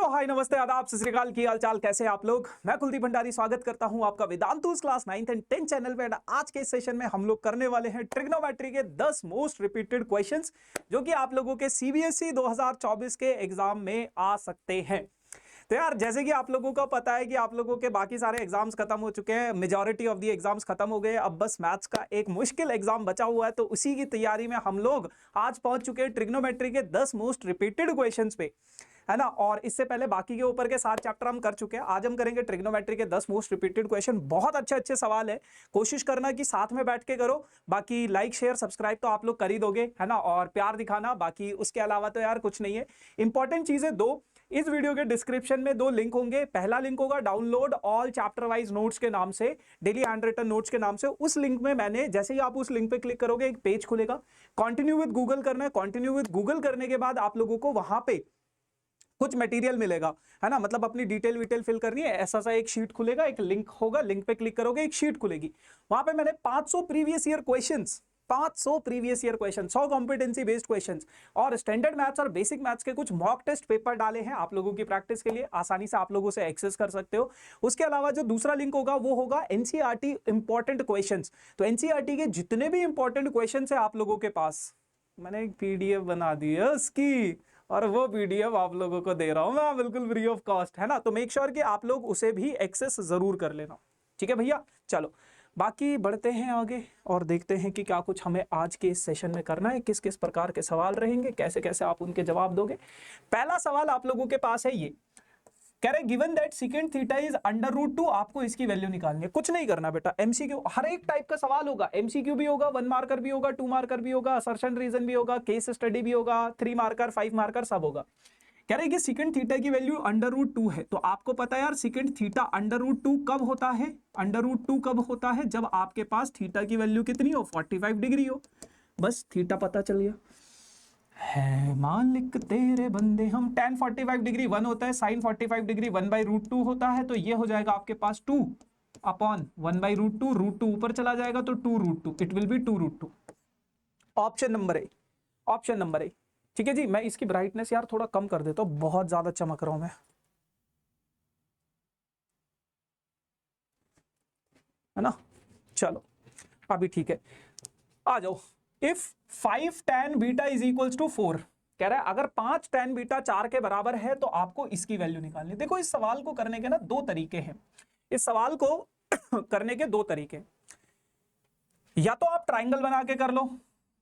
हाय नमस्ते आदाब सत श्री अकाल, की हाल चाल, कैसे हैं आप लोग। मैं कुलदीप भंडारी स्वागत करता हूं आपका वेदांतुस class 9th and 10th channel पे। आज के सेशन में हम लोग करने वाले हैं ट्रिग्नोमेट्री के 10 मोस्ट रिपीटेड क्वेश्चंस जो कि आप लोगों के सीबीएसई 2024 के एग्जाम में आ सकते हैं। तो यार जैसे कि आप लोगों को पता है कि आप लोगों के बाकी सारे एग्जाम्स खत्म हो चुके हैं, मेजॉरिटी ऑफ द एग्जाम्स खत्म हो गए, अब बस मैथ्स का एक मुश्किल एग्जाम बचा हुआ है। तो उसी की तैयारी में हम लोग आज पहुंच चुके हैं ट्रिग्नोमेट्री के 10 मोस्ट रिपीटेड क्वेश्चंस पे, है ना। और इससे पहले बाकी के ऊपर के 7 चैप्टर हम कर चुके हैं। आज हम करेंगे ट्रिग्नोमेट्री के 10 मोस्ट रिपीटेड क्वेश्चन। बहुत अच्छे अच्छे सवाल है, कोशिश करना कि साथ में बैठ के करो। बाकी लाइक शेयर सब्सक्राइब तो आप लोग कर ही दोगे, है ना, और प्यार दिखाना। बाकी उसके अलावा तो यार कुछ नहीं है। इंपॉर्टेंट चीजें दो, इस वीडियो के डिस्क्रिप्शन में 2 लिंक होंगे। पहला लिंक होगा download all chapter wise notes के नाम से, डेली हैंड रिटन नोट्स के नाम से। उस लिंक में मैंने, जैसे ही आप उस लिंक पे क्लिक करोगे एक पेज खुलेगा, कंटिन्यू विद गूगल करना है। कंटिन्यू विद गूगल करने के बाद आप लोगों को वहां पे कुछ मटेरियल मिलेगा, है ना, मतलब अपनी डिटेल विटेल फिल करनी है। ऐसा सा एक शीट खुलेगा, एक लिंक होगा, लिंक पे क्लिक करोगे एक शीट खुलेगी। वहां पे मैंने 500 previous year questions, 500 previous year question, 100 competency based questions और स्टैंडर्ड मैथ्स और बेसिक मैथ्स के कुछ मॉक टेस्ट पेपर डाले हैं आप लोगों की प्रैक्टिस के लिए। आसानी से आप लोगों से एक्सेस कर सकते हो। उसके अलावा जो दूसरा लिंक होगा वो होगा एनसीईआरटी इंपॉर्टेंट क्वेश्चंस। तो एनसीईआरटी के जितने भी इंपॉर्टेंट क्वेश्चंस है आप लोगों के पास, मैंने एक पीडीएफ बना दी है उसकी, और वो पीडीएफ आप लोगों को दे रहा हूं मैं बिल्कुल फ्री ऑफ कॉस्ट, है ना। तो मेक श्योर कि आप लोग उसे भी एक्सेस जरूर कर लेना, ठीक है भैया। चलो बाकी बढ़ते हैं आगे और देखते हैं कि क्या कुछ हमें आज के इस सेशन में करना है, किस किस प्रकार के सवाल रहेंगे, कैसे कैसे आप उनके जवाब दोगे। पहला सवाल आप लोगों के पास है ये, कह रहे given that second theta is √2, आपको इसकी वैल्यू निकालनी है। कुछ नहीं करना बेटा, एमसीक्यू हर एक टाइप का सवाल होगा। एमसीक्यू भी होगा, 1 मार्कर भी होगा, 2 मार्कर भी होगा, असर्शन रीजन भी होगा, केस स्टडी भी होगा, 3 मार्कर 5 मार्कर सब होगा। कह रहे कि सेकंड थीटा की वैल्यू √2 है। तो आपको पता है यार सेकंड थीटा √2 कब होता है, √2 कब होता है, जब आपके पास थीटा की वैल्यू कितनी हो, 45 डिग्री हो। बस थीटा पता चल गया है मालिक तेरे बंदे हम। tan 45 डिग्री 1 होता है, sin 45 डिग्री 1/√2 होता है। तो ये हो जाएगा आपके पास 2 अपॉन 1/√2, √2 ऊपर चला जाएगा तो 2√2, it will be 2√2। Option number A, option number A. ठीक है जी। मैं इसकी ब्राइटनेस यार थोड़ा कम कर देता हूं, बहुत ज्यादा चमक रहा हूं मैं, है ना। चलो अभी ठीक है, आ जाओ। If 5 tan beta is equals to 4, कह रहा है अगर 5 tan बीटा 4 के बराबर है तो आपको इसकी वैल्यू निकालनी। देखो इस सवाल को करने के ना 2 तरीके हैं। इस सवाल को करने के 2 तरीके, या तो आप ट्राइंगल बना के कर लो,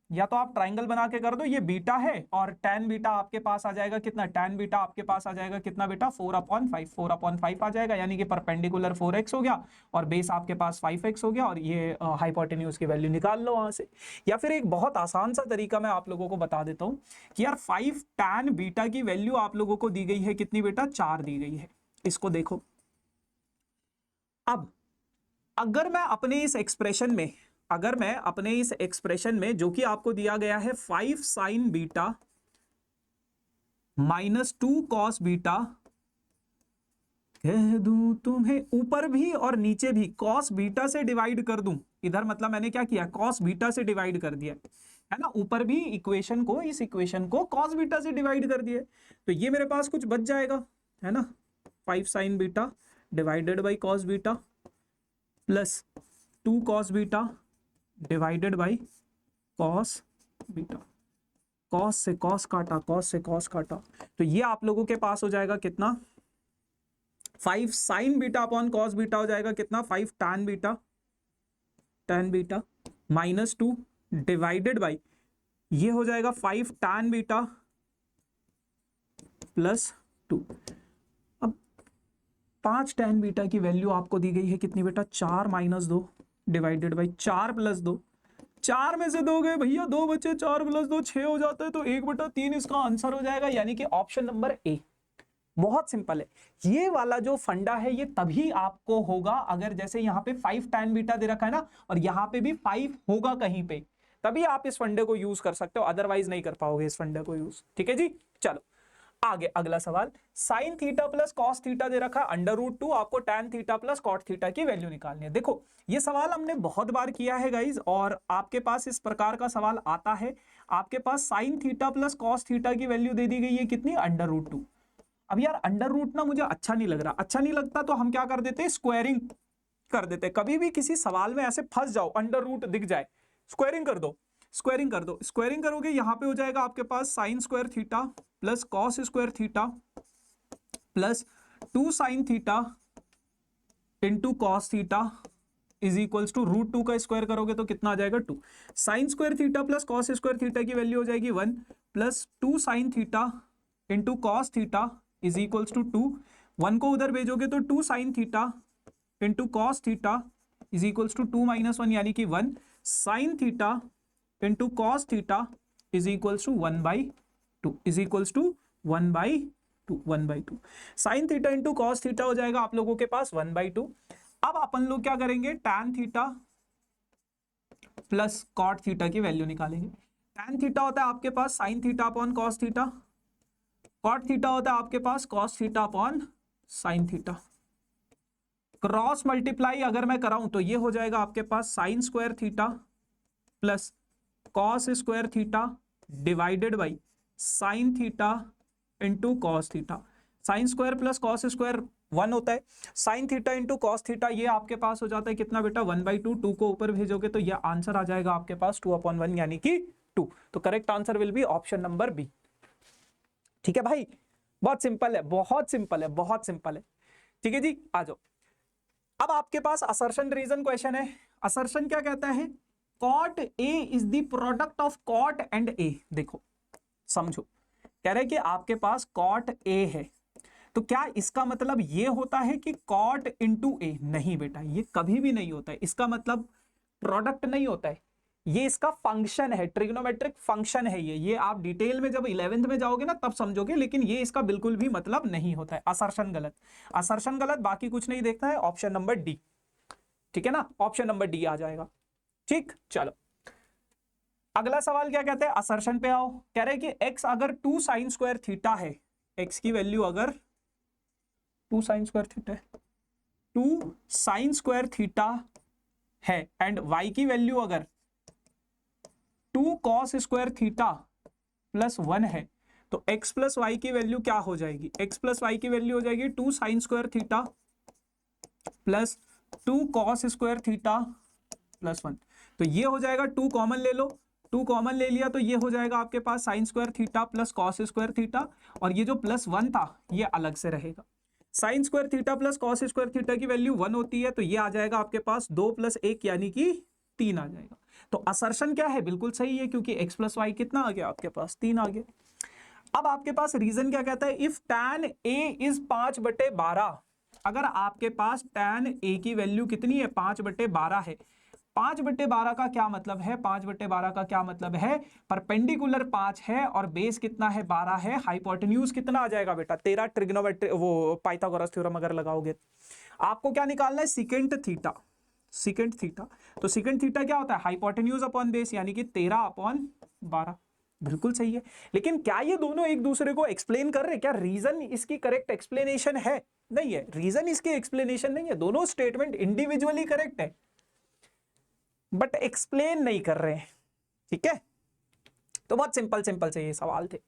या तो आप ट्राइंगल बना के कर दो। ये बीटा है और tan बीटा आपके पास आ जाएगा कितना, tan बीटा आपके पास आ जाएगा कितना बेटा, 4/5, 4/5 आ जाएगा, यानी कि परपेंडिकुलर 4x हो गया और बेस आपके पास 5x हो गया। और ये हाइपोटेन्यूज की वैल्यू निकाल लो वहां से। या फिर एक बहुत आसान सा तरीका मैं आप लोगों को बता देता हूं कि यार 5 tan बीटा की वैल्यू आप लोगों को दी गई है कितनी बेटा, 4 दी गई है। इसको देखो, अब अगर मैं अपने इस एक्सप्रेशन में, अगर मैं अपने इस एक्सप्रेशन में जो कि आपको दिया गया है 5 sin बीटा -2 cos बीटा, कह दूं तुम्हें ऊपर भी और नीचे भी cos बीटा से डिवाइड कर दूं। इधर मतलब मैंने क्या किया, cos बीटा से डिवाइड कर दिया, है ना। ऊपर भी इक्वेशन को, इस इक्वेशन को cos बीटा से डिवाइड कर दिया। तो ये मेरे पास कुछ बच जाएगा, है ना। 5 sin beta divided by cos beta plus 2 cos beta divided by cos beta. cos से cos काटा, cos से cos काटा, तो ये आप लोगों के पास हो जाएगा कितना, 5 sin beta upon cos beta हो जाएगा कितना, 5 tan beta, tan beta -2 divided by, ये हो जाएगा 5 tan बीटा प्लस 2। अब 5 tan बीटा की वैल्यू आपको दी गई है कितनी बेटा, 4 - 2 डिवाइडेड बाई 4 + 2। 4 में से 2 गए भैया, 2 बचे, 4 + 2 6 हो जाता है, तो 1/3 इसका आंसर हो जाएगा, यानी कि ऑप्शन नंबर ए। बहुत सिंपल है ये वाला जो फंडा है, ये तभी आपको होगा अगर जैसे यहाँ पे 5 tan बीटा दे रखा है ना, और यहाँ पे भी 5 होगा कहीं पे, तभी आप इस फंडे को यूज कर सकते हो, अदरवाइज नहीं कर पाओगे इस फंडे को यूज। ठीक है जी। चलो आगे अगला सवाल, sine theta plus cos theta दे रखा है √2, आपको tan theta plus cot theta की वैल्यू निकालनी है। देखो ये सवाल हमने बहुत बार किया है गाइज, और आपके पास इस प्रकार का सवाल आता है। आपके पास sine theta plus cos theta की वैल्यू दे दी गई है कितनी, √2। अब यार अंडर रूट ना मुझे अच्छा नहीं लग रहा, अच्छा नहीं लगता तो हम क्या कर देते हैं, स्क्वायरिंग कर देते हैं। कभी भी किसी सवाल में ऐसे फंस जाओ, अंडर रूट दिख जाए, स्क्वायरिंग कर दो, स्क्वायरिंग कर दो। स्क्वायरिंग करोगे यहां पे हो जाएगा आपके पास sine square theta plus cos square theta plus 2 sine theta into cos theta is equals to √2 का स्क्वायर करोगे तो कितना आ जाएगा 2। Sine square theta plus cos square theta की वैल्यू हो जाएगी 1 plus 2 sine theta into cos theta is equals to 2। 1 को उधर भेजोगे तो 2 sine theta into cos theta is equals to 2 minus 1 यानी कि 1 sine theta into cos theta is equals to 1/2 is equals to 1/2 sine theta into cos theta हो जाएगा आप लोगों के पास 1/2। अब अपन लोग क्या करेंगे, tan theta plus cot theta की वैल्यू निकालेंगे। टैन थीटा होता है आपके पास sine theta upon cos theta, cot theta होता है आपके पास cos theta upon sine theta. Cross multiply अगर मैं कराऊं तो ये हो जाएगा आपके पास sine square theta plus cos square theta divided by sine theta into cos theta. Sine square plus cos square 1 होता है, sine theta into cos theta ये आपके पास हो जाता है कितना बेटा 1/2। 2 को ऊपर भेजोगे तो ये आंसर आ जाएगा आपके पास 2/1 यानी कि 2। तो correct answer will be option number B. ठीक है भाई, बहुत सिंपल है, बहुत सिंपल है, बहुत सिंपल है। ठीक है जी, आ जाओ। अब आपके पास असर्शन रीजन क्वेश्चन है। असर्शन क्या कहता है, cot A is the product of cot and A. देखो समझो, कह रहे हैं कि आपके कॉट कॉट ए है, तो क्या इसका मतलब ये होता है कि कॉट इंटू ए? नहीं बेटा, ये कभी भी नहीं होता है। इसका मतलब प्रोडक्ट नहीं होता है, ये इसका फंक्शन है, ट्रिग्नोमेट्रिक फंक्शन है ये आप डिटेल में जब 11th में जाओगे ना तब समझोगे, लेकिन ये इसका बिल्कुल भी मतलब नहीं होता है। असर्शन गलत, असर्शन गलत, बाकी कुछ नहीं देखना है। ऑप्शन नंबर डी, ठीक है ना, ऑप्शन नंबर डी आ जाएगा। ठीक, चलो अगला सवाल क्या कहते हैं, असर्शन पे आओ। कह रहे हैं कि x अगर 2 साइन स्क्वायर थीटा है, x की वैल्यू अगर 2 साइन स्क्वायर थीटा है, 2 साइन स्क्वायर थीटा है एंड y की वैल्यू अगर 2 कॉस स्क्वायर थीटा प्लस 1 है, तो x प्लस वाई की वैल्यू क्या हो जाएगी, x प्लस वाई की वैल्यू हो जाएगी 2 sine square theta plus 2 cos square theta plus 1। तो ये हो जाएगा, 2 कॉमन ले लो, 2 कॉमन ले लिया तो ये हो जाएगा आपके पास sine square theta plus cos square theta, और ये जो प्लस 1 था ये अलग से रहेगा। Sign square theta plus cos square theta की वैल्यू 1 होती है, तो ये आ जाएगा आपके पास 2 + 1 यानी कि 3 आ जाएगा। तो असर्शन क्या है, बिल्कुल सही है, क्योंकि x प्लस वाई कितना आ गया आपके पास, 3 आ गया। अब आपके पास रीजन क्या कहता है, इफ tan a इज 5/12, अगर आपके पास tan a की वैल्यू कितनी है, 5/12 है। 5/12 का क्या मतलब है, 5/12 का क्या मतलब है, परपेंडिकुलर 5 है और बेस कितना है, 12 है। हाइपोटेन्यूज कितना आ जाएगा बेटा, 13। ट्रिग्नोमेट्री वो पाइथागोरस थ्योरम अगर लगाओगे, आपको क्या निकालना है, सीकेंट थीटा, सीकेंट थीटा। तो सीकेंट थीटा क्या होता है, हाइपोटेन्यूज अपॉन बेस, यानी कि 13/12। बिल्कुल सही है, लेकिन क्या ये दोनों एक दूसरे को एक्सप्लेन कर रहे हैं, क्या रीजन इसकी करेक्ट एक्सप्लेनेशन है? नहीं है, रीजन इसकी एक्सप्लेनेशन नहीं है। दोनों स्टेटमेंट इंडिविजुअली करेक्ट है बट एक्सप्लेन नहीं कर रहे हैं। ठीक है, तो बहुत सिंपल सिंपल से ये सवाल थे।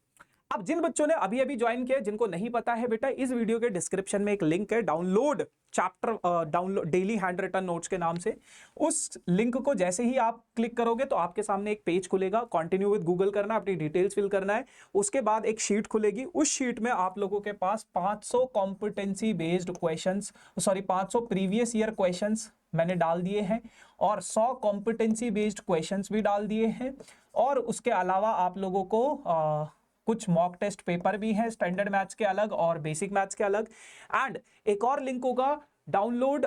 अब जिन बच्चों ने अभी अभी ज्वाइन किया, जिनको नहीं पता है बेटा, इस वीडियो के डिस्क्रिप्शन में एक लिंक है, download chapter download daily handwritten notes के नाम से। उस लिंक को जैसे ही आप क्लिक करोगे तो आपके सामने एक पेज खुलेगा, कंटिन्यू विद गूगल करना, अपनी डिटेल्स फिल करना है। उसके बाद एक शीट खुलेगी, उस शीट में आप लोगों के पास 500 competency based questions, sorry 500 previous year questions मैंने डाल दिए हैं, और 100 कॉम्पिटेंसी बेस्ड क्वेश्चंस भी डाल दिए हैं। और उसके अलावा आप लोगों को कुछ मॉक टेस्ट पेपर भी हैं, स्टैंडर्ड मैथ्स के अलग और बेसिक मैथ्स के अलग। एंड एक और लिंक होगा, डाउनलोड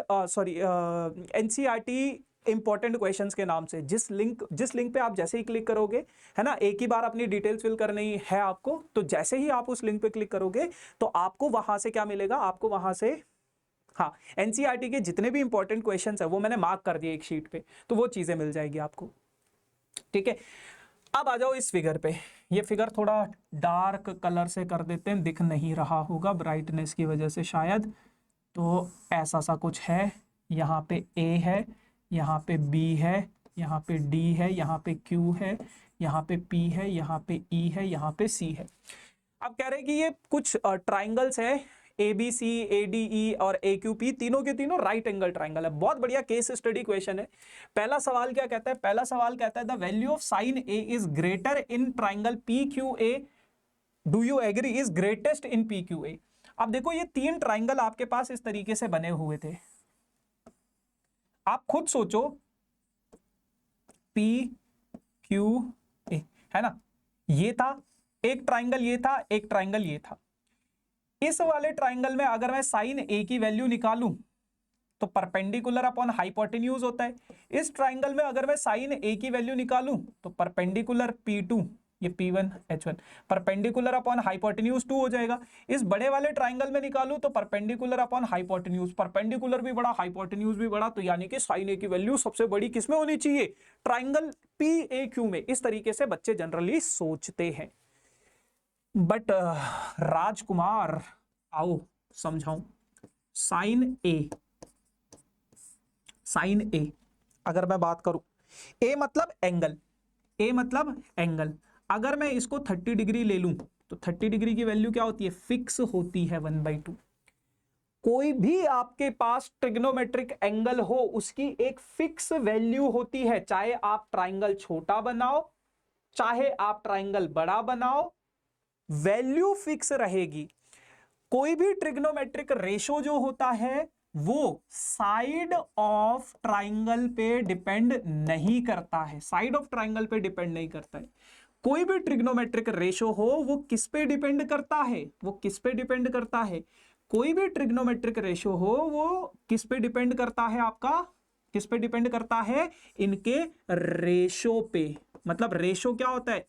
एनसीईआरटी इंपॉर्टेंट क्वेश्चंस के नाम से। जिस लिंक पे आप जैसे ही क्लिक करोगे, है ना, एक ही बार अपनी डिटेल्स फिल करनी है आपको, तो जैसे ही आप उस लिंक पे क्लिक करोगे तो आपको वहां से क्या मिलेगा, आपको वहां से हाँ एनसीईआरटी के जितने भी इंपॉर्टेंट क्वेश्चंस है वो मैंने मार्क कर दिए एक शीट पे, तो वो चीजें मिल जाएगी आपको। ठीक है, अब आ जाओ इस फिगर पे। ये फिगर थोड़ा डार्क कलर से कर देते हैं, दिख नहीं रहा होगा ब्राइटनेस की वजह से शायद। तो ऐसा सा कुछ है, यहाँ पे A है, यहाँ पे B है, यहाँ पे D है, यहाँ पे Q है, यहाँ पे P है, यहाँ पे E है, यहाँ पे C है। अब कह रहे हैं कि ये कुछ ट्राइंगल्स है ABC, ADE और AQP, तीनों के तीनों राइट एंगल ट्राइंगल है। बहुत बढ़िया केस स्टडी क्वेश्चन है। पहला सवाल क्या कहता है? पहला सवाल कहता है the value of sine A is greater in triangle PQA, do you agree, is greatest in PQA। अब देखो ये तीन ट्राइंगल आपके पास इस तरीके से बने हुए थे, आप खुद सोचो PQA है ना, ये था एक ट्राइंगल, ये था एक ट्राइंगल, ये था। इस वाले ट्राइंगल में अगर मैं साइन A की वैल्यू निकालूं तो परपेंडिकुलर अपॉन हाइपोटेन्यूज होता है। इस ट्राइंगल में अगर मैं साइन A की वैल्यू निकालूं तो परपेंडिकुलर P2, ये P1 H1, perpendicular upon hypotenuse 2 हो जाएगा। इस बड़े वाले ट्राइंगल में निकालूं तो परपेंडिकुलर अपॉन हाइपोटेन्यूज, परपेंडिकुलर भी बड़ा हाइपोटेन्यूज भी बड़ा, तो यानी कि साइन A की वैल्यू सबसे बड़ी किसमें होनी चाहिए? ट्राइंगल PAQ में। इस तरीके से बच्चे जनरली सोचते हैं। बट राजकुमार आओ समझाऊं। साइन ए अगर मैं बात करूं, ए मतलब एंगल, ए मतलब एंगल, अगर मैं इसको 30 डिग्री ले लूं तो 30 डिग्री की वैल्यू क्या होती है? फिक्स होती है 1/2। कोई भी आपके पास ट्रिग्नोमेट्रिक एंगल हो उसकी एक फिक्स वैल्यू होती है, चाहे आप ट्राइंगल छोटा बनाओ चाहे आप ट्राइंगल बड़ा बनाओ, वैल्यू फिक्स रहेगी। कोई भी ट्रिग्नोमेट्रिक रेशो जो होता है वो साइड ऑफ ट्राइंगल पे डिपेंड नहीं करता है, साइड ऑफ ट्राइंगल पे डिपेंड नहीं करता है। कोई भी ट्रिग्नोमेट्रिक रेशो हो वो किस पे डिपेंड करता है? वो किस पे डिपेंड करता है? कोई भी ट्रिग्नोमेट्रिक रेशो हो वो किस पे डिपेंड करता है? आपका किस पे डिपेंड करता है? इनके रेशो पे। मतलब रेशो क्या होता है?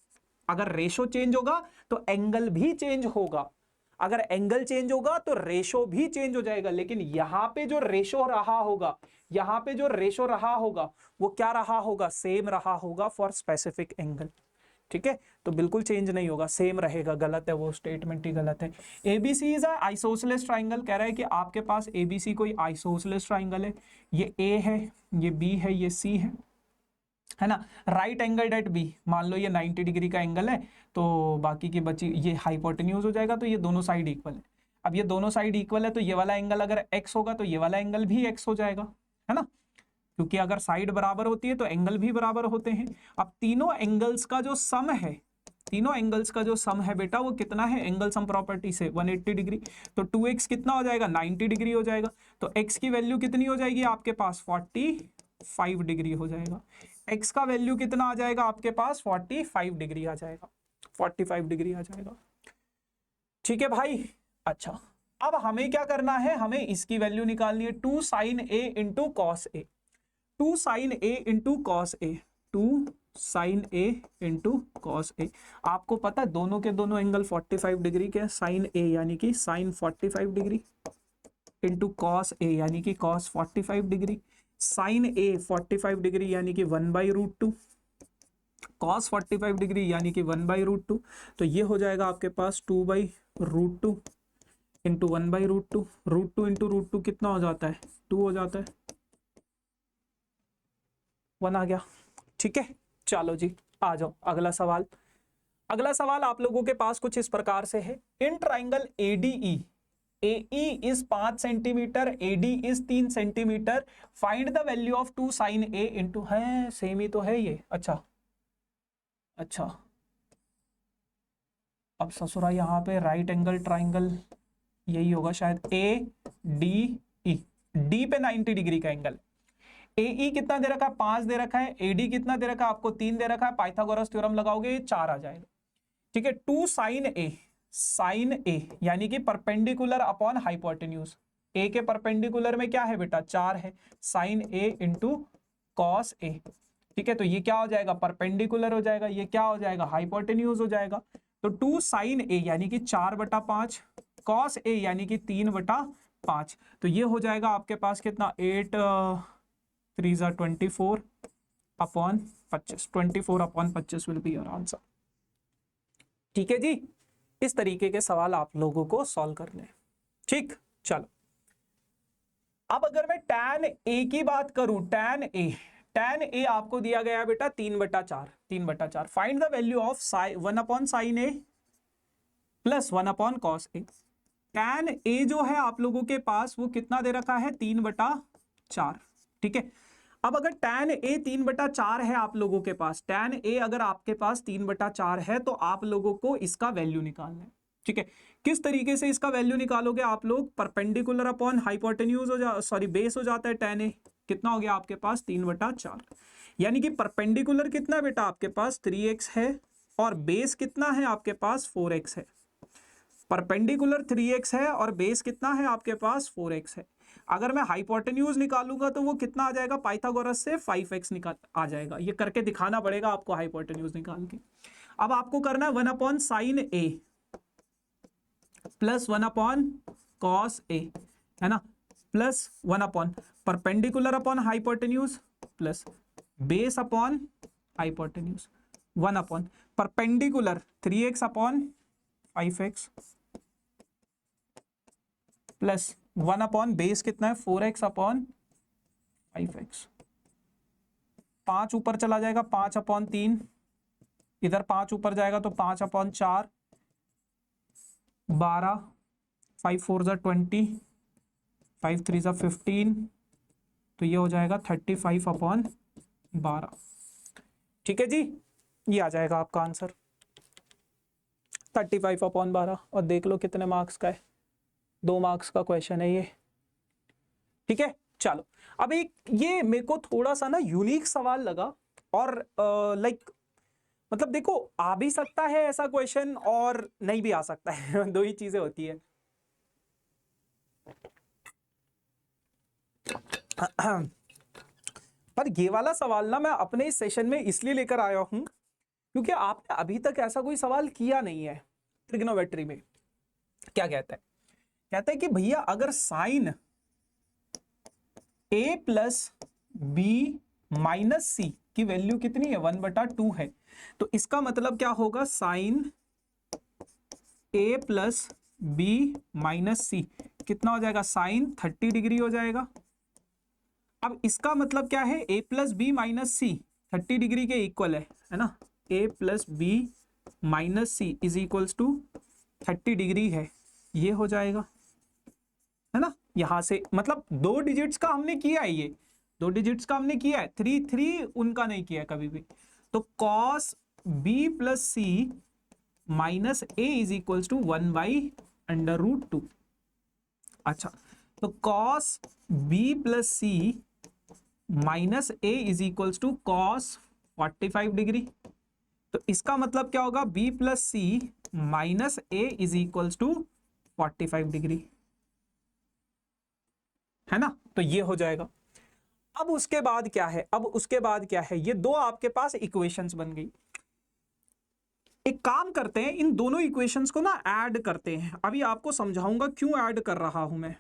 अगर रेशो चेंज होगा तो एंगल भी चेंज होगा, अगर एंगल चेंज होगा तो रेशो भी चेंज हो जाएगा। लेकिन यहां पे जो रेशो रहा होगा, यहां पे जो रेशो रहा होगा वो क्या रहा होगा? सेम रहा होगा फॉर स्पेसिफिक एंगल। ठीक है, तो बिल्कुल चेंज नहीं होगा, सेम रहेगा। गलत है, वो स्टेटमेंट ही गलत है। ABC इज आइसोसेलेस ट्राइंगल, कह रहा है कि आपके पास ABC कोई आइसोसेलेस ट्राइंगल है। ये A है, ये B है, ये C है ना। राइट एंगल एट बी, मान लो ये 90 डिग्री का एंगल है, तो बाकी की बची ये हाइपोटेन्यूज हो जाएगा, तो ये दोनों साइड इक्वल है। अब ये दोनों साइड इक्वल है तो ये वाला एंगल अगर x होगा तो ये वाला एंगल भी x हो जाएगा, है ना, क्योंकि अगर साइड बराबर होती है तो एंगल भी बराबर होते हैं। अब तीनों एंगल्स का जो सम है, तीनों एंगल्स का जो सम है बेटा वो कितना है? एंगल सम प्रॉपर्टी से 180 डिग्री, तो 2x कितना हो जाएगा? 90 डिग्री हो जाएगा। तो x की वैल्यू कितनी हो जाएगी आपके पास? 45 डिग्री हो जाएगा। x का वैल्यू कितना आ जाएगा आपके पास? 45 डिग्री आ जाएगा, 45 डिग्री आ जाएगा। ठीक है भाई। अच्छा, अब हमें क्या करना है? हमें इसकी वैल्यू निकालनी है, 2 sin A into cos A, 2 sin A into cos A, 2 sin A into cos A. आपको पता है दोनों के दोनों एंगल 45 डिग्री के, sin A यानी कि sin 45 degree into cos A यानी कि cos 45 degree. Sine A 45 degree यानी कि 1/√2, cos 45 डिग्री यानी कि 1/√2, तो ये हो जाएगा आपके पास 2/√2 इंटू 1/√2, √2 इंटू √2 कितना हो जाता है? 2 हो जाता है, 1 आ गया। ठीक है, चलो जी आ जाओ अगला सवाल। अगला सवाल आप लोगों के पास कुछ इस प्रकार से है। In triangle ADE, AE is 5 centimetre, AD is 3 centimetre, find the value of 2 sin A into, है सेम ही तो है ये। अच्छा अच्छा, अब ससुरा यहाँ पे राइट एंगल ट्राइंगल यही होगा शायद, ADE, D पे 90 डिग्री का एंगल, AE कितना दे रखा है? 5 दे रखा है, AD कितना दे रखा है आपको? 3 दे रखा है। पाइथागोरस थ्योरम लगाओगे ये 4 आ जाएगा। ठीक है, 2 sin A, साइन A यानी कि परपेंडिकुलर अपॉन हाइपोटेन्यूज, A के परपेंडिकुलर में क्या है बेटा? 4 है, sine A into cos A। ठीक है, तो ये क्या हो जाएगा? परपेंडिकुलर हो जाएगा, ये क्या हो जाएगा? हाइपोटेन्यूज हो जाएगा। तो 2 sin A यानी कि 4/5, कॉस A यानी कि 3/5, तो ये हो जाएगा आपके पास कितना? 8 3 24 upon 25, 24 upon 25 will be your answer. ठीक है जी, इस तरीके के सवाल आप लोगों को सॉल्व करने हैं। ठीक, चलो अब अगर मैं tan A की बात करूं, tan A आपको दिया गया बेटा 3/4, 3/4। Find the value of 1/sin A plus 1/cos A। tan A जो है आप लोगों के पास वो कितना दे रखा है, 3/4। ठीक है, अब अगर tan A 3/4 है आप लोगों के पास, tan A अगर आपके पास 3/4 है तो आप लोगों को इसका वैल्यू निकालना है। ठीक है, किस तरीके से इसका वैल्यू निकालोगे आप लोग, परपेंडिकुलर अपॉन हाइपोटेन्यूज बेस हो जाता है tan A, कितना हो गया आपके पास 3/4, यानी कि परपेंडिकुलर कितना बेटा आपके पास 3x है और बेस कितना है आपके पास 4x है। परपेंडिकुलर 3x है और बेस कितना है आपके पास 4x है। अगर मैं हाइपोटेन्यूज निकालूंगा तो वो कितना आ जाएगा, पाइथागोरस से 5x निकाल आ जाएगा। ये करके दिखाना पड़ेगा आपको हाइपोटेन्यूज निकाल के। अब आपको करना है 1/sin A plus 1/cos A, है ना, plus 1 perpendicular upon hypotenuse plus base upon hypotenuse 1 perpendicular 3x upon 5x plus 1 base कितना है 4x अपॉन 5x। 5 ऊपर चला जाएगा 5/3, इधर 5 ऊपर जाएगा तो 5/4, 12, 5 4 20, 5 3 15, तो ये हो जाएगा 35/12। ठीक है जी, ये आ जाएगा आपका आंसर 35/12। और देख लो कितने मार्क्स का है, 2 मार्क्स का क्वेश्चन है ये। ठीक है, चलो अब एक ये मेरे को थोड़ा सा ना यूनिक सवाल लगा, और लाइक मतलब देखो आ भी सकता है ऐसा क्वेश्चन और नहीं भी आ सकता है दो ही चीजें होती है। पर ये वाला सवाल ना मैं अपने इस सेशन में इसलिए लेकर आया हूं क्योंकि आपने अभी तक ऐसा कोई सवाल किया नहीं है ट्रिग्नोमेट्री में। क्या कहता है, कहता है कि भैया अगर sine a plus B minus C की वैल्यू कितनी है 1/2 है, तो इसका मतलब क्या होगा, sine a plus B minus C कितना हो जाएगा, साइन 30 डिग्री हो जाएगा। अब इसका मतलब क्या है, a plus B minus C 30 degree के इक्वल है ना, a plus B minus C is equals to 30 degree है, ये हो जाएगा, है ना। यहां से मतलब 2 डिजिट्स का हमने किया है, ये 2 डिजिट्स का हमने किया है, 3 उनका नहीं किया है कभी भी। तो cos B plus C minus A is equals to 1/√2। अच्छा, तो cos B plus C minus A is equals to cos 45 degree. तो इसका मतलब क्या होगा, B plus C minus A is equals to 45 degree, है ना। तो ये हो जाएगा। अब उसके बाद क्या है, अब उसके बाद क्या है, ये दो आपके पास इक्वेशंस बन गई। एक काम करते हैं, इन दोनों इक्वेशंस को ना ऐड करते हैं। अभी आपको समझाऊंगा क्यों ऐड कर रहा हूं मैं।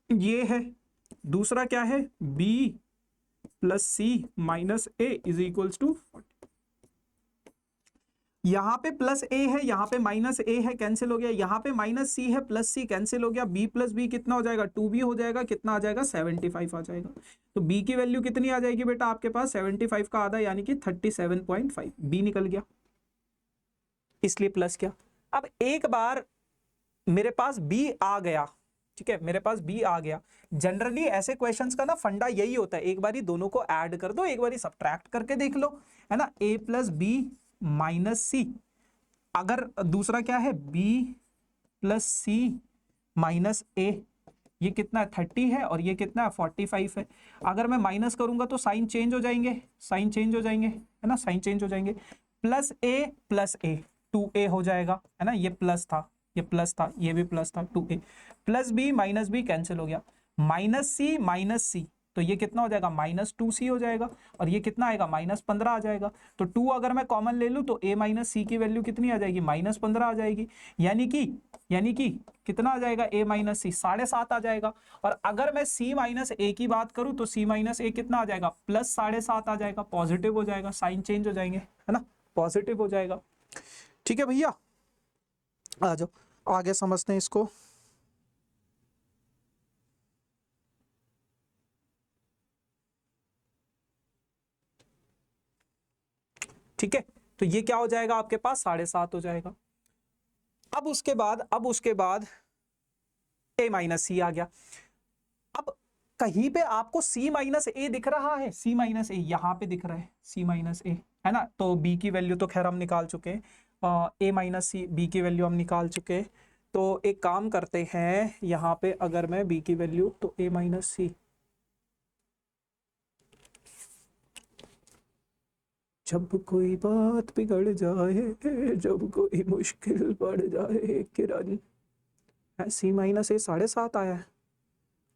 ये है, दूसरा क्या है, b plus C minus A is equals to, यहां पे प्लस ए है, यहां पे माइनस ए है, कैंसिल हो गया, यहां पे माइनस सी है, प्लस सी कैंसिल हो गया, b प्लस बी कितना हो जाएगा, 2b हो जाएगा, कितना आ जाएगा 75 आ जाएगा। तो b की वैल्यू कितनी आ जाएगी बेटा आपके पास, 75 का आधा यानी कि 37.5, b निकल गया, इसलिए प्लस क्या। अब एक बार मेरे पास b आ गया, ठीक है, मेरे पास b आ गया। जनरली ऐसे क्वेश्चंस का ना फंडा यही होता है, एक बारी दोनों को ऐड कर दो, एक बारी सब्ट्रैक्ट करके देख लो, है ना। a प्लस बी माइनस सी, अगर दूसरा क्या है b प्लस सी माइनस ए, ये कितना है 30 है और ये कितना है 45 है। अगर मैं माइनस करूंगा तो साइन चेंज हो जाएंगे, साइन चेंज हो जाएंगे, है ना, साइन चेंज हो जाएंगे। प्लस ए 2a हो जाएगा, है ना, ये प्लस था, ये प्लस था, ये भी प्लस था, 2a plus B minus B cancel हो गया, माइनस सी तो ये कितना हो जाएगा, -2c हो जाएगा, और ये कितना आएगा -15 आ जाएगा। तो 2 अगर मैं कॉमन ले लूं तो a माइनस सी की वैल्यू कितनी आ जाएगी, -15 आ जाएगी, यानी कि कितना आ जाएगा, a माइनस सी 7.5 आ जाएगा। और अगर मैं c माइनस ए की बात करूं तो c माइनस ए कितना आ जाएगा, +7.5 आ जाएगा, पॉजिटिव हो जाएगा, साइन चेंज हो जाएंगे, है ना, पॉजिटिव हो जाएगा। ठीक है भैया, आ जाओ आगे समझते हैं इसको। ठीक है, तो ये क्या हो जाएगा आपके पास 7.5 हो जाएगा। अब उसके बाद a माइनस सी आ गया। अब कहीं पे आपको c माइनस ए दिख रहा है, c माइनस ए यहां पे दिख रहा है, c माइनस ए है ना। तो b की वैल्यू तो खैर हम निकाल चुके हैं, a माइनस सी, b की वैल्यू हम निकाल चुके हैं। तो एक काम करते हैं, यहाँ पे अगर मैं b की वैल्यू तो a माइनस सी, जब कोई बात बिगड़ जाए, जब कोई मुश्किल बढ़ जाए किरण, सी माइनस ए 7.5 आया है,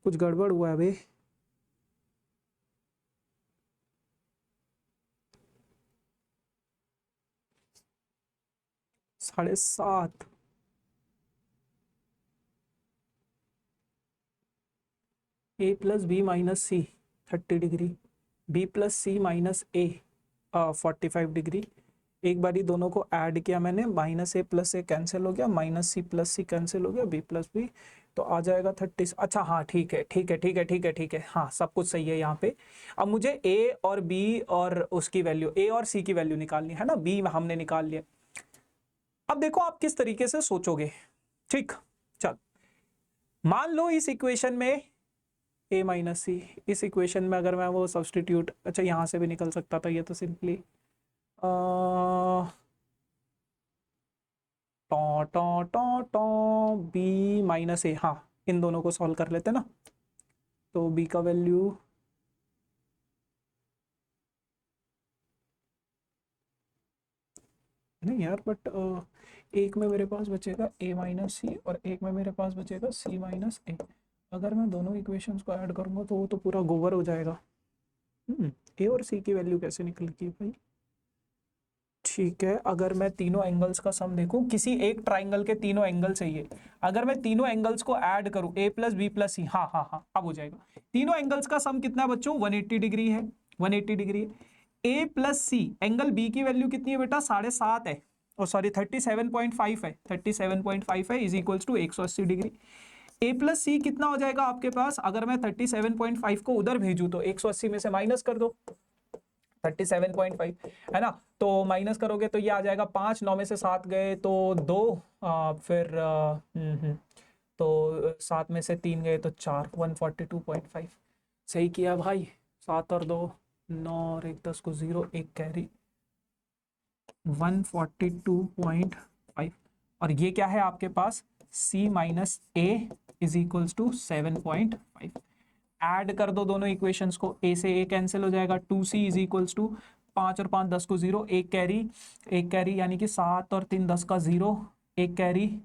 कुछ गड़बड़ हुआ है भाई। साढ़े सात, ए plus B minus C 30 degree, B plus C minus ए 45 डिग्री। एक बारी दोनों को ऐड किया मैंने, माइनस ए प्लस ए कैंसिल हो गया, माइनस सी प्लस सी कैंसिल हो गया, बी प्लस बी तो आ जाएगा 30। अच्छा हाँ ठीक है, हाँ सब कुछ सही है यहाँ पे। अब मुझे ए और बी और उसकी वैल्यू, ए और सी की वैल्यू निकालनी है ना, बी हमने निकाल लिया। अब देखो आप किस तरीके से सोचोगे, ठीक। चल मान लो इस इक्वेशन में a माइनस सी, इस इक्वेशन में अगर मैं वो सब्सटीट्यूट, अच्छा यहाँ से भी निकल सकता था ये तो सिंपली बी माइनस ए, हाँ इन दोनों को सॉल्व कर लेते ना। तो b का वैल्यू नहीं यार, बट एक में मेरे पास बचेगा a माइनस सी और एक में मेरे पास बचेगा c माइनस ए। अगर मैं दोनों इक्वेशंस को ऐड करूंगा तो वो तो पूरा गोबर हो जाएगा। a और c की वैल्यू कैसे निकलेगी भाई? ठीक है, अगर मैं तीनों एंगल्स का सम देखूं, किसी एक ट्राइंगल के तीनों एंगल चाहिए, अगर मैं तीनों एंगल्स को ऐड करूं a प्लस बी प्लस सी, हाँ हाँ हाँ अब हो जाएगा। तीनों एंगल्स का सम कितना है बच्चों? 180 डिग्री है, 180 डिग्री है। a plus C, angle b की वैल्यू कितनी है बेटा? 7.5 है, ओ सॉरी 37.5 है, 37.5 है, is equals to 180 degree. a plus C कितना हो जाएगा आपके पास? अगर मैं 37.5 को उधर भेजूं तो 180 में से माइनस कर दो, 37.5 है ना। तो माइनस करोगे तो ये आ जाएगा 5, 9 में से 7 गए तो 2, फिर तो 7 में से 3 गए तो 4, 142.5। सही किया भाई, 7 और 2 9 और 1 10 को 0, एक कैरी 142.5। और ये क्या है आपके पास? c minus A is equals to 7.5। Add कर दो दोनों इक्वेशंस को, a से a कैंसिल हो जाएगा, 2c इज इक्वल्स टू 5 और 5 10 को 0, एक कैरी यानी कि 7 और 3 10 का 0, एक कैरी,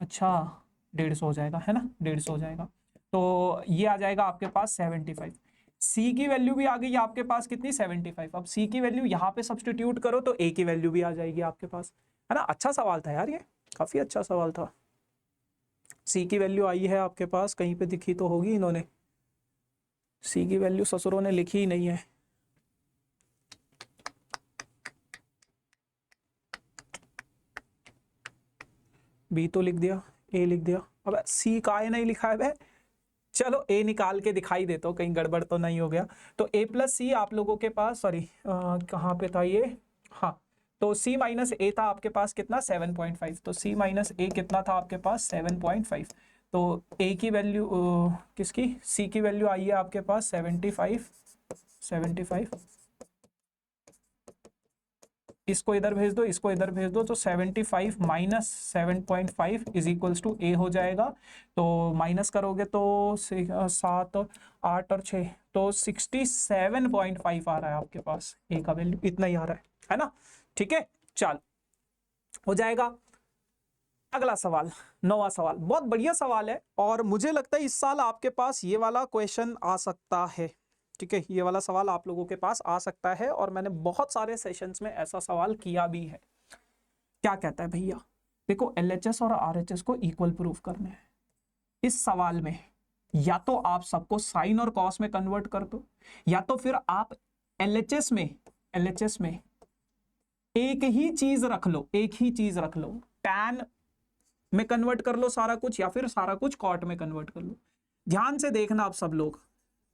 अच्छा 150 हो जाएगा है ना, 150 हो जाएगा। तो ये आ जाएगा आपके पास 75। c की वैल्यू भी आ गई आपके पास कितनी? 75। अब c की वैल्यू यहाँ पे सब्सटीट्यूट करो तो a की वैल्यू भी आ जाएगी आपके पास, है ना। अच्छा सवाल था यार, ये काफी अच्छा सवाल था। c की वैल्यू आई है आपके पास, कहीं पे दिखी तो होगी इन्होंने, c की वैल्यू ससुरों ने लिखी ही नहीं है। b तो लिख दिया, a लिख दिया, अब c का नहीं लिखा है भाई। चलो a निकाल के दिखाई देता हूँ, कहीं गड़बड़ तो नहीं हो गया। तो a प्लस सी आप लोगों के पास, सॉरी कहाँ पे था ये, हाँ तो c माइनस ए था आपके पास कितना? 7.5। तो c माइनस ए कितना था आपके पास? 7.5। तो a की वैल्यू किसकी? c की वैल्यू आई है आपके पास 75। इसको इधर भेज दो, इसको इधर भेज दो, तो 75 minus 7.5 is equals to a हो जाएगा। तो माइनस करोगे तो 7 8 और 6 तो 67.5 आ रहा है आपके पास, a का वैल्यू इतना ही आ रहा है ना। ठीक है, चल हो जाएगा। अगला सवाल, 9वां सवाल, बहुत बढ़िया सवाल है और मुझे लगता है इस साल आपके पास ये वाला क्वेश्चन आ सकता है। ठीक है, ये वाला सवाल आप लोगों के पास आ सकता है और मैंने बहुत सारे सेशंस में ऐसा सवाल किया भी है। क्या कहता है भैया? देखो LHS और RHS को इक्वल प्रूफ करना है। इस सवाल में या तो आप सबको साइन और कॉस में कन्वर्ट कर दो, या तो फिर आप LHS में एक ही चीज रख लो, टैन में कन्वर्ट कर लो सारा कुछ, या फिर सारा कुछ कॉट में कन्वर्ट कर लो। ध्यान से देखना आप सब लोग,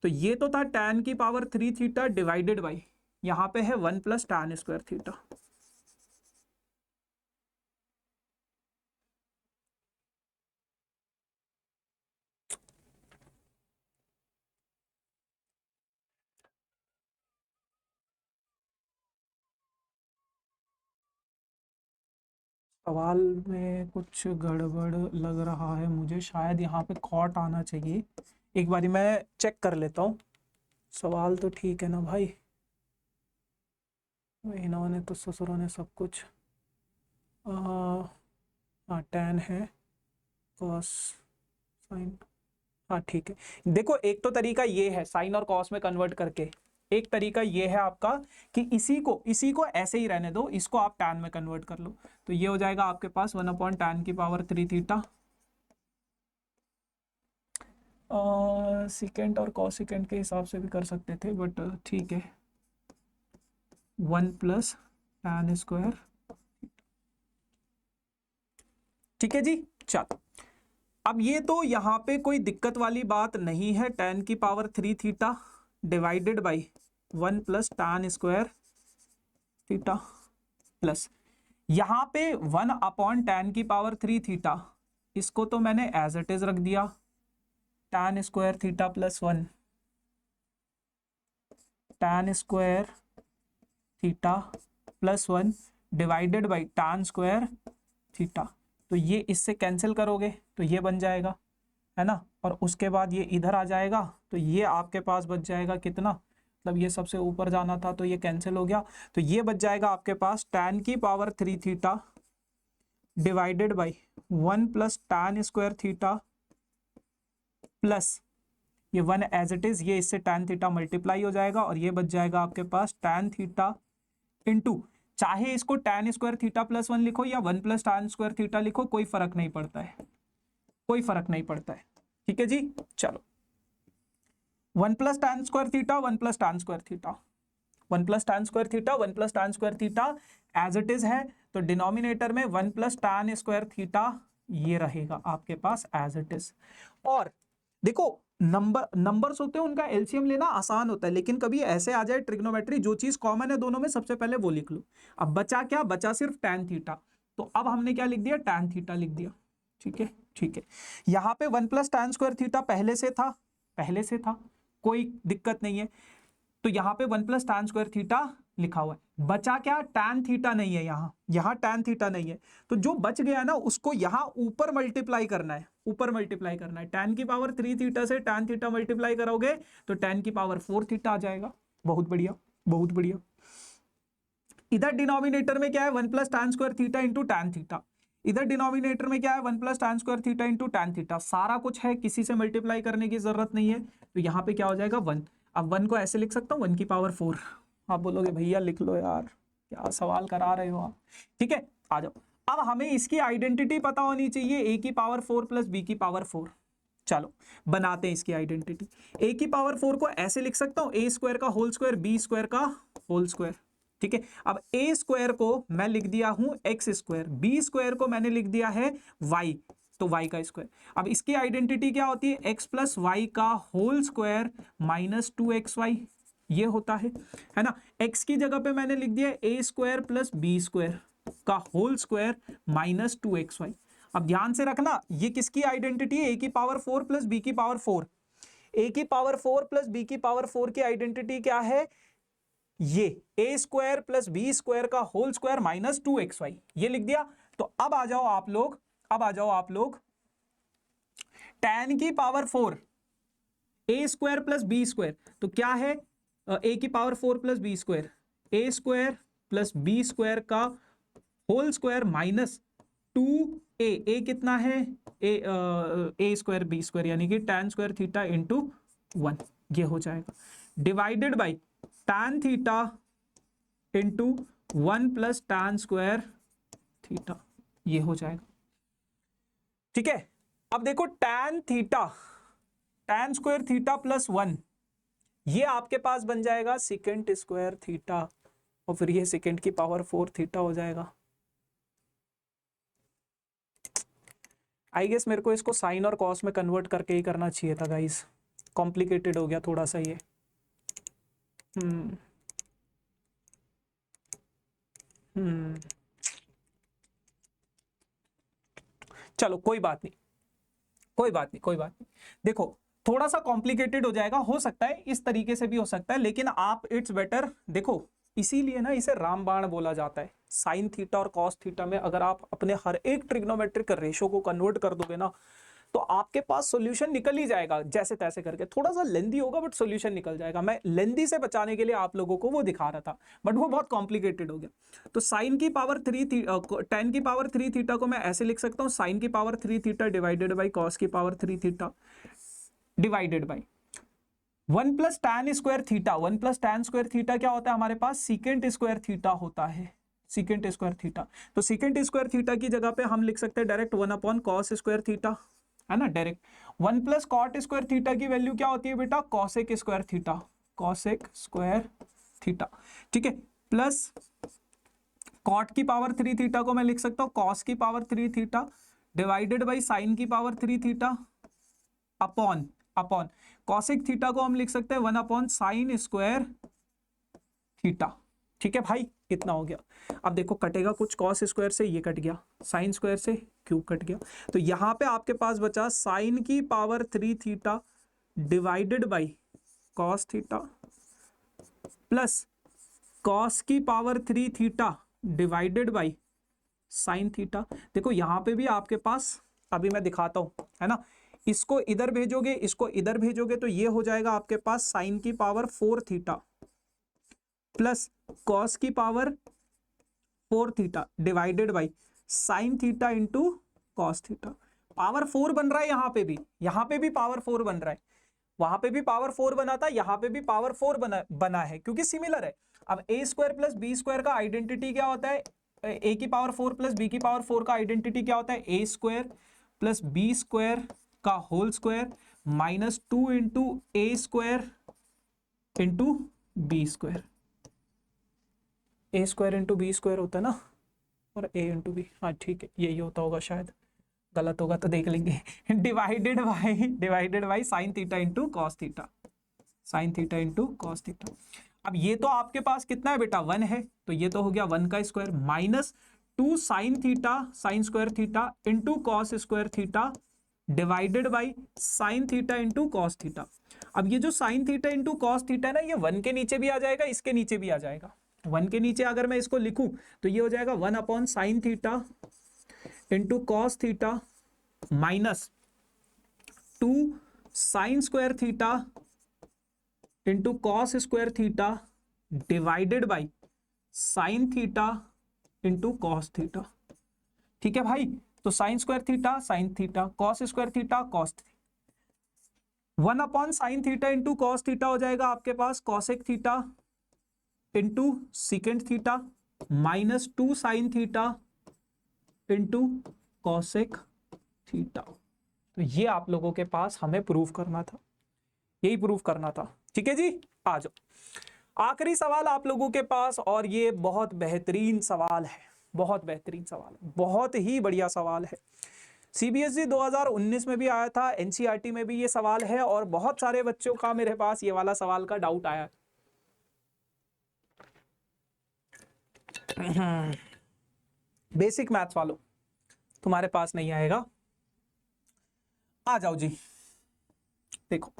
तो ये तो था tan की पावर 3 थीटा डिवाइडेड बाई, यहां पे है 1 प्लस tan स्क्वायर थीटा। सवाल में कुछ गड़बड़ लग रहा है मुझे, शायद यहाँ पे कॉट आना चाहिए। एक बारी मैं चेक कर लेता हूँ। सवाल तो ठीक है ना भाई? इन्होंने तो ससुरों ने सब कुछ हाँ tan है, cos sin, हाँ ठीक है। देखो एक तो तरीका ये है साइन और कॉस में कन्वर्ट करके, एक तरीका ये है आपका कि इसी को ऐसे ही रहने दो, इसको आप tan में कन्वर्ट कर लो, तो ये हो जाएगा आपके पास 1/tan3 थीटा। सेकेंड और कॉसेकेंड के हिसाब से भी कर सकते थे, बट ठीक है, 1+tan²। ठीक है जी। चलो अब ये तो यहाँ पे कोई दिक्कत वाली बात नहीं है, tan3 theta divided by 1+tan² theta plus यहाँ पे 1/tan3 थीटा, इसको तो मैंने एज इट इज रख दिया, tan² theta plus 1 tan² theta plus 1 divided by tan² theta. तो ये इससे कैंसिल करोगे तो ये बन जाएगा, है ना, और उसके बाद ये इधर आ जाएगा, तो ये आपके पास बच जाएगा कितना, मतलब ये सबसे ऊपर जाना था तो ये कैंसिल हो गया, तो ये बच जाएगा आपके पास tan3 theta divided by 1+tan² theta plus ये 1 एज इट इज, ये इससे tan थीटा मल्टीप्लाई हो जाएगा, और ये बच जाएगा आपके पास tan थीटा इंटू, चाहे इसको tan² थीटा प्लस 1 लिखो या 1+tan² थीटा लिखो, कोई फर्क नहीं पड़ता है, कोई फर्क नहीं पड़ता है। ठीक है जी। चलो 1+tan² theta 1+tan² theta 1+tan² theta 1+tan² theta as it is है, तो डिनोमिनेटर में 1+tan² थीटा ये रहेगा आपके पास एज इट इज। और देखो नंबर्स होते हैं उनका एलसीएम लेना आसान होता है, लेकिन कभी ऐसे आ जाए ट्रिग्नोमेट्री जो चीज कॉमन है दोनों में सबसे पहले वो लिख लो। अब बचा क्या, बचा सिर्फ tan थीटा, तो अब हमने क्या लिख दिया, tan थीटा लिख दिया। ठीक है ठीक है, यहाँ पे 1+tan² थीटा पहले से था, कोई दिक्कत नहीं है, तो यहाँ पे 1+tan² थीटा लिखा हुआ है। बचा क्या, tan थीटा नहीं है, यहाँ tan थीटा नहीं है, तो जो बच गया ना उसको यहाँ ऊपर मल्टीप्लाई करना है, tan3 थीटा से tan थीटा मल्टीप्लाई करोगे तो tan4 थीटा आ जाएगा। बहुत बढ़िया बहुत बढ़िया। इधर डिनोमिनेटर में क्या है, 1+tan² theta into tan theta, इधर डिनोमिनेटर में क्या है, 1+tan² theta into tan theta, सारा कुछ है, किसी से मल्टीप्लाई करने की जरूरत नहीं है, तो यहाँ पे क्या हो जाएगा 1। अब 1 को ऐसे लिख सकता हूँ 1⁴। आप बोलोगे भैया लिख लो यार, क्या सवाल करा रहे हो आप। ठीक है आ जाओ, अब हमें इसकी आइडेंटिटी पता होनी चाहिए, a⁴ प्लस b⁴। चलो बनाते हैं इसकी आइडेंटिटी। a⁴ को ऐसे लिख सकता हूँ a² का होल स्क्वायर b² का होल स्क्वायर। ठीक है, अब a² को मैं लिख दिया हूं x², b² को मैंने लिख दिया है y, तो y का स्क्वायर। अब इसकी आइडेंटिटी क्या होती है, x प्लस वाई का होल स्क्वायर माइनस 2xy, ये होता है ना। x की जगह पे मैंने लिख दिया a² प्लस b² का होल स्क्वायर माइनस 2xy। अब ध्यान से रखना ये किसकी आइडेंटिटी है, a⁴ plus b⁴। a⁴ plus b⁴ की आइडेंटिटी क्या है, ये a² प्लस b² का होल स्क्वायर माइनस 2xy, ये लिख दिया। तो अब आ जाओ आप लोग tan⁴ a² प्लस b², तो क्या है a⁴ plus b², a² plus b² का होल स्क्वायर माइनस 2a कितना है a² b², यानी कि tan² थीटा इंटू 1, ये हो जाएगा divided by tan theta into 1+tan² theta, ये हो जाएगा। ठीक है, अब देखो tan² थीटा प्लस 1, ये आपके पास बन जाएगा sec² थीटा, और फिर ये sec⁴ थीटा हो जाएगा। आई गेस मेरे को इसको साइन और कॉस में कन्वर्ट करके ही करना चाहिए था गाइस, कॉम्प्लिकेटेड हो गया थोड़ा सा ये। चलो कोई बात नहीं। देखो थोड़ा सा कॉम्प्लिकेटेड हो जाएगा, हो सकता है इस तरीके से भी हो सकता है, लेकिन आप इट्स बेटर देखो इसीलिए ना इसे रामबाण बोला जाता है। साइन थीटा और कॉस थीटा में अगर आप अपने हर एक ट्रिग्नोमेट्रिक रेशो को कन्वर्ट कर दोगे ना, तो आपके पास सॉल्यूशन निकल ही जाएगा जैसे तैसे करके। थोड़ा सा लेंदी होगा बट सॉल्यूशन निकल जाएगा। मैं लेंदी से बचाने के लिए आप लोगों को वो दिखा रहा था, बट वो बहुत कॉम्प्लिकेटेड हो गया। तो साइन की पावर 3 टेन की पावर 3 थीटा को मैं ऐसे लिख सकता हूँ, साइन की power 3 theta divided by cos की power 3 theta divided by 1 plus tan square theta. 1 plus tan square theta क्या होता है हमारे पास, सीकेंट स्क्वायर थीटा होता है, सीकेंट स्क्वायर थीटा। तो सीकेंट स्क्वायर थीटा की जगह पे हम लिख सकते हैं direct 1 upon cos square theta, है ना, direct. 1 plus cot square theta की वैल्यू क्या होती है बेटा, cosec square theta, cosec square theta, ठीक है। प्लस कॉट की पावर 3 थीटा को मैं लिख सकता हूं कॉस की power 3 theta divided by sine की power 3 theta upon cosec theta को हम लिख सकते हैं 1 अपॉन साइन स्क्वायर थीटा। ठीक है भाई, इतना हो गया। अब देखो कटेगा कुछ, कॉस स्क्वायर से ये कट गया, साइन स्क्वायर से क्यूब कट गया, तो यहां पे आपके पास बचा साइन की power 3 theta divided by cos theta plus cos की power 3 theta divided by sine theta. देखो यहां पे भी आपके पास, अभी मैं दिखाता हूं, है ना, इसको इधर भेजोगे, इसको इधर भेजोगे, तो ये हो जाएगा आपके पास साइन की पावर 4 थीटा प्लस कॉस की power 4 theta divided by sine theta into cos theta. Power 4 बन रहा है यहां पे भी पावर 4 बन रहा है, वहां पे भी पावर 4 बना था, यहां पे भी पावर 4 बना है, क्योंकि सिमिलर है। अब ए स्क्वायर प्लस बी स्क्वायर का आइडेंटिटी क्या होता है, ए की पावर 4 प्लस बी की पावर 4 का आइडेंटिटी क्या होता है, ए स्क्वायर प्लस बी स्क्वायर का होल स्क्वायर माइनस 2 इंटू ए स्क्वायर इंटू बी स्क्वायर। ए स्क्वायर इंटू बी स्क्वायर होता है ना, और ए इंटू बी, हाँ ठीक है यही होता होगा, शायद गलत होगा तो देख लेंगे। Divided by sine theta into cos theta, sine theta into cos theta. अब ये तो आपके पास कितना है बेटा, 1 है, तो ये तो हो गया 1 का square minus 2 sine theta sine square theta into cos square theta divided by sine theta into cos theta. अब ये जो sign theta into cos theta है ना, ये 1 के नीचे भी आ जाएगा, इसके नीचे भी आ जाएगा। 1 के नीचे अगर मैं इसको लिखूं तो ये हो जाएगा 1 upon sine theta into cos theta minus 2 sine square theta into cos square theta divided by sine theta into cos theta. ठीक है भाई, तो sine square theta sine theta, cos square theta cos theta, 1 upon sine theta into cos theta हो जाएगा आपके पास cosec theta into secant theta minus 2 sine theta into cosec theta. तो ये आप लोगों के पास हमें प्रूव करना था, यही प्रूव करना था। ठीक है जी, आ जाओ आखिरी सवाल आप लोगों के पास, और ये बहुत बेहतरीन सवाल है, बहुत बेहतरीन सवाल है, बहुत ही बढ़िया सवाल है। सीबीएसई 2019 में भी आया था, एनसीईआरटी में भी ये सवाल है, और बहुत सारे बच्चों का मेरे पास ये वाला सवाल का डाउट आया। बेसिक मैथ्स वालों तुम्हारे पास नहीं आएगा, आ जाओ जी। देखो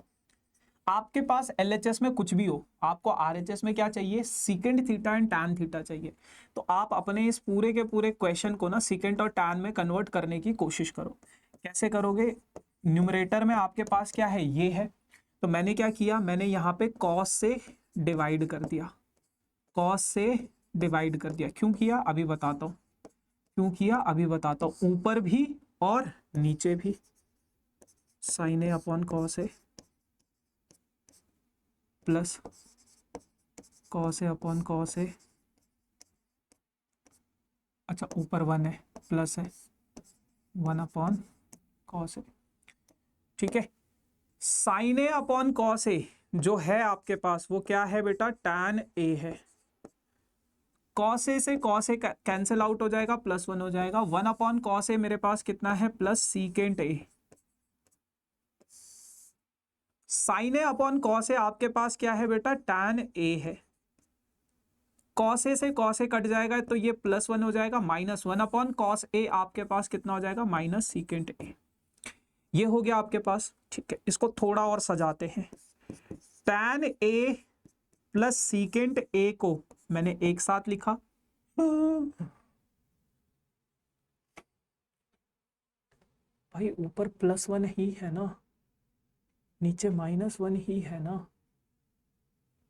आपके पास एलएचएस में कुछ भी हो, आपको आरएचएस में क्या चाहिए, secant theta and tan theta चाहिए। तो आप अपने इस पूरे के पूरे क्वेश्चन को ना सीकेंट और टैन में कन्वर्ट करने की कोशिश करो। कैसे करोगे, न्यूमरेटर में आपके पास क्या है, ये है, तो मैंने क्या किया, मैंने यहाँ पे कॉस से डिवाइड कर दिया, कॉस से डिवाइड कर दिया। क्यों किया अभी बताता हूँ, क्यों किया अभी बताता हूँ। ऊपर भी और नीचे भी sign A upon cos A plus cos A upon cos ए, अच्छा ऊपर 1 है प्लस है 1 अपॉन कॉस ए। ठीक है, साइन ए अपॉन कॉस ए जो है आपके पास वो क्या है बेटा, टैन ए है। कॉस ए से कॉस ए कैंसिल आउट हो जाएगा, +1 हो जाएगा। 1 अपॉन कॉस ए मेरे पास कितना है, plus secant A. Sine A upon cos A आपके पास क्या है बेटा, टैन ए है। कॉस ए से कॉस ए कट जाएगा तो ये +1 हो जाएगा, -1 अपॉन कॉस ए आपके पास कितना हो जाएगा, माइनस सीकेंट ए। ये हो गया आपके पास। ठीक है, इसको थोड़ा और सजाते हैं। टैन ए प्लस सीकेंट ए को मैंने एक साथ लिखा, भाई ऊपर +1 ही है ना, नीचे -1 ही है ना।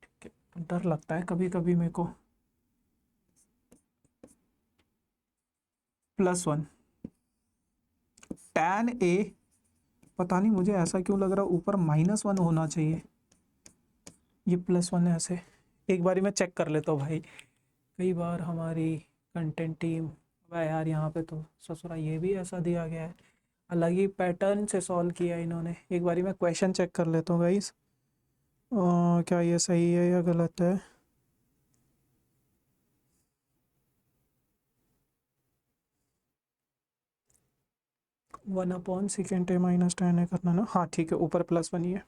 ठीक है, डर लगता है कभी कभी मेरे को। +1 tan A, पता नहीं मुझे ऐसा क्यों लग रहा है ऊपर -1 होना चाहिए, ये +1 है ऐसे। एक बारी मैं चेक कर लेता हूँ भाई, कई बार हमारी कंटेंट टीम, भाई यार यहाँ पे तो ससुरा ये भी ऐसा दिया गया है, अलग ही पैटर्न से सॉल्व किया है इन्होंने। एक बारी मैं क्वेश्चन चेक कर लेता हूँ गाइस, क्या ये सही है या गलत है। (1/(sec(a) - करना ना, हाँ ठीक है, ऊपर +1 ही है।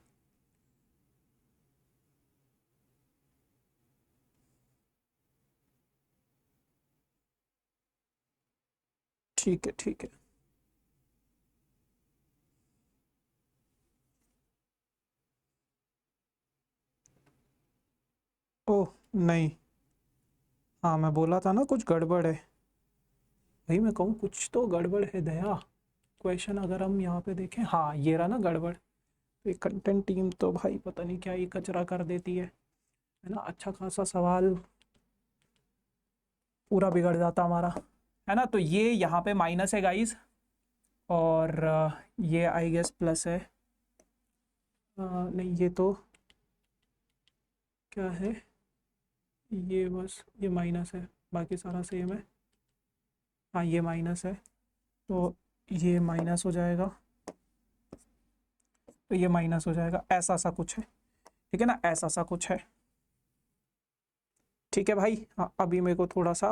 ठीक है ठीक है, ओह नहीं, हाँ मैं बोला था ना कुछ गड़बड़ है, भाई मैं कहूँ कुछ तो गड़बड़ है दया। क्वेश्चन अगर हम यहाँ पे देखें, हाँ ये रहा ना गड़बड़, तो ये कंटेंट टीम तो भाई पता नहीं क्या ये कचरा कर देती है ना। अच्छा खासा सवाल पूरा बिगड़ जाता हमारा, है ना। तो ये यहाँ पे माइनस है गाइस, और ये आई गेस प्लस है, नहीं ये तो क्या है, ये बस ये माइनस है, बाकी सारा सेम है। हाँ ये माइनस है, तो ये माइनस हो जाएगा, तो ये माइनस हो जाएगा, ऐसा सा कुछ है, ठीक है ना, ऐसा सा कुछ है। ठीक है भाई, हाँ अभी मेरे को थोड़ा सा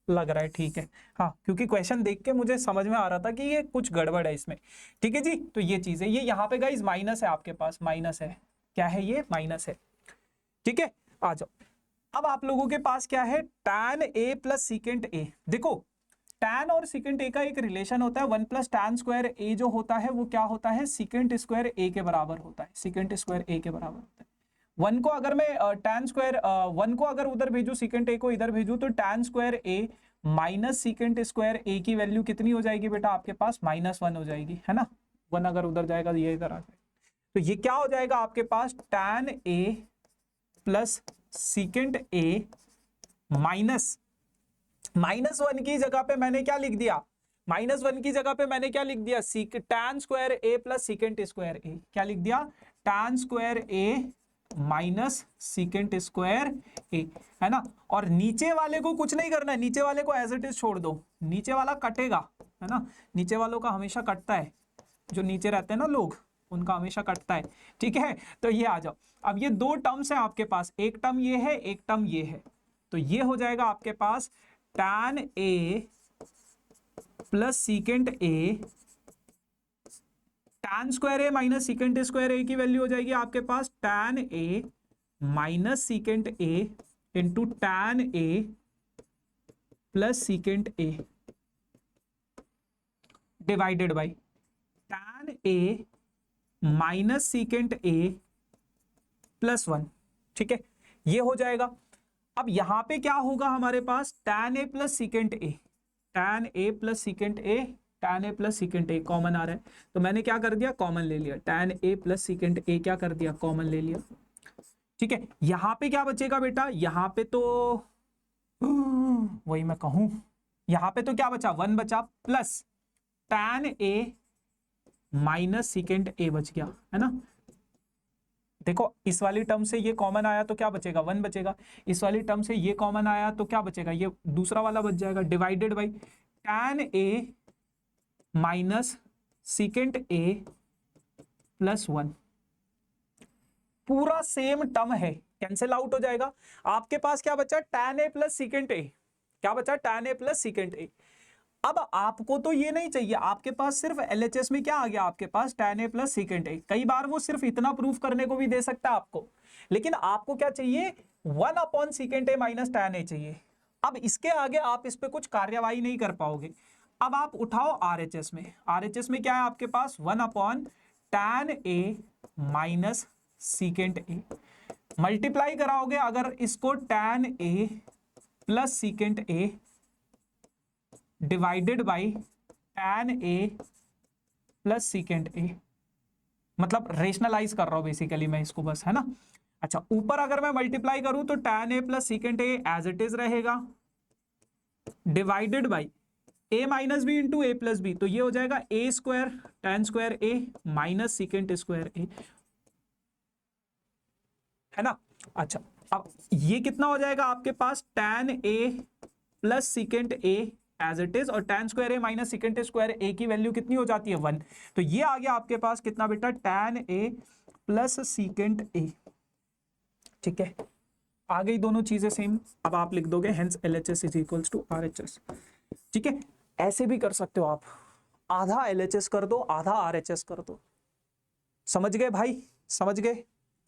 लग रहा है, ठीक है। हाँ क्योंकि क्वेश्चन देख के मुझे समझ में आ रहा था कि ये कुछ गड़बड़ है इसमें। ठीक है जी, तो ये चीज है, ये यहाँ पे गाइस माइनस है, आपके पास माइनस है, क्या है ये, माइनस है। ठीक है, आ जाओ। अब आप लोगों के पास क्या है, tan A + secant A। देखो tan और secant A का एक रिलेशन होता है, 1 + tan² A जो होता है वो क्या होता है, secant² A के बराबर होता है, secant² A के बराबर होता है। 1 को अगर मैं tan² 1 को अगर उधर भेजू, secant A को इधर भेजू, तो tan² A - secant² A की वैल्यू कितनी हो जाएगी बेटा, आपके पास -1 हो जाएगी, है ना। 1 अगर उधर जाएगा ये इधर आ जाएगा, तो ये क्या हो जाएगा आपके पास, tan A + secant A -1 की जगह पे मैंने क्या लिख दिया, -1 की जगह पे मैंने क्या लिख दिया, tan² A + secant² A, क्या लिख दिया, tan² A - secant² A, है ना। और नीचे वाले को कुछ नहीं करना है, नीचे वाले को एज इट इज छोड़ दो, नीचे वाला कटेगा, है ना, नीचे वालों का हमेशा कटता है, जो नीचे रहते हैं ना लोग, उनका हमेशा कटता है। ठीक है, तो ये आ जाओ। अब ये दो टर्म्स हैं आपके पास, एक टर्म ये है, एक टर्म ये है, तो ये हो जाएगा आपके पास tan A + secant A, tan² A - secant² A की वैल्यू हो जाएगी आपके पास tan A - secant A into tan A + secant A divided by tan A - secant A + 1। ठीक है, ये हो जाएगा। अब यहां पे क्या होगा हमारे पास, tan A + secant A, tan A + secant A, tan A + secant A common आ रहा है, तो मैंने क्या कर दिया, कॉमन ले लिया, tan A + secant A क्या कर दिया, कॉमन ले लिया। ठीक है, यहां पे क्या बचेगा बेटा, यहां पे तो वही मैं कहूं, यहां पे तो क्या बचा, 1 बचा, plus tan A - secant A बच गया, है ना। देखो इस वाली टर्म से ये कॉमन आया तो क्या बचेगा, 1 बचेगा, इस वाली टर्म से ये कॉमन आया तो क्या बचेगा, ये दूसरा वाला बच जाएगा, divided by tan A - secant A + 1, पूरा सेम टर्म है, कैंसिल आउट हो जाएगा। आपके पास क्या बचा, tan A + secant A, क्या बचा, tan A + secant A। अब आपको तो ये नहीं चाहिए, आपके पास सिर्फ LHS में क्या आ गया, आपके पास tan A + secant A। कई बार वो सिर्फ इतना प्रूफ करने को भी दे सकता है आपको, लेकिन आपको क्या चाहिए, 1/secant A - tan A चाहिए। अब इसके आगे आप इस पे कुछ कार्यवाही नहीं कर पाओगे। अब आप उठाओ RHS में, RHS में क्या है आपके पास, 1/tan A - secant A। Multiply कराओगे अगर इसको tan a plus secant a divided by tan a plus secant a, मतलब रेशनलाइज कर रहा हूं बेसिकली मैं इसको बस, है ना। अच्छा, ऊपर अगर मैं मल्टीप्लाई करूं तो tan a plus secant a as it is रहेगा, divided by a minus B into A plus B, तो ये हो जाएगा a square tan square a minus secant square a, है ना। अच्छा, अब ये कितना हो जाएगा आपके पास, tan a plus secant a as it is, और tan square a minus secant square a की वैल्यू कितनी हो जाती है 1, तो ये आ गया आपके पास कितना बेटा, tan a plus secant a, ठीक है। आ गई दोनों चीजें सेम। अब आप लिख दोगे hence LHS is equals to RHS, ठीक है। ऐसे भी कर सकते हो आप, आधा LHS कर दो आधा RHS कर दो। समझ गए भाई, समझ गए,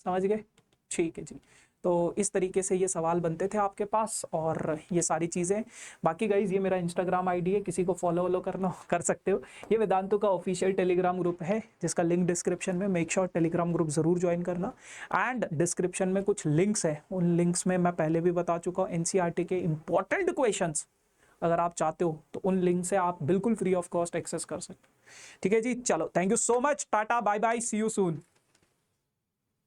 समझ गए, ठीक है जी। तो इस तरीके से ये सवाल बनते थे आपके पास और ये सारी चीज़ें। बाकी गाइज ये मेरा इंस्टाग्राम आईडी है, किसी को फॉलो करना कर सकते हो। ये वेदांतु का ऑफिशियल टेलीग्राम ग्रुप है जिसका लिंक डिस्क्रिप्शन में, मेक श्योर टेलीग्राम ग्रुप जरूर ज्वाइन करना। एंड डिस्क्रिप्शन में कुछ लिंक्स है, उन लिंक्स में मैं पहले भी बता चुका हूँ NCERT के इंपॉर्टेंट क्वेश्चंस अगर आप चाहते हो तो उन लिंक से आप बिल्कुल फ्री ऑफ कॉस्ट एक्सेस कर सकते हो। ठीक है जी, चलो thank you so much, tata bye bye, see you soon.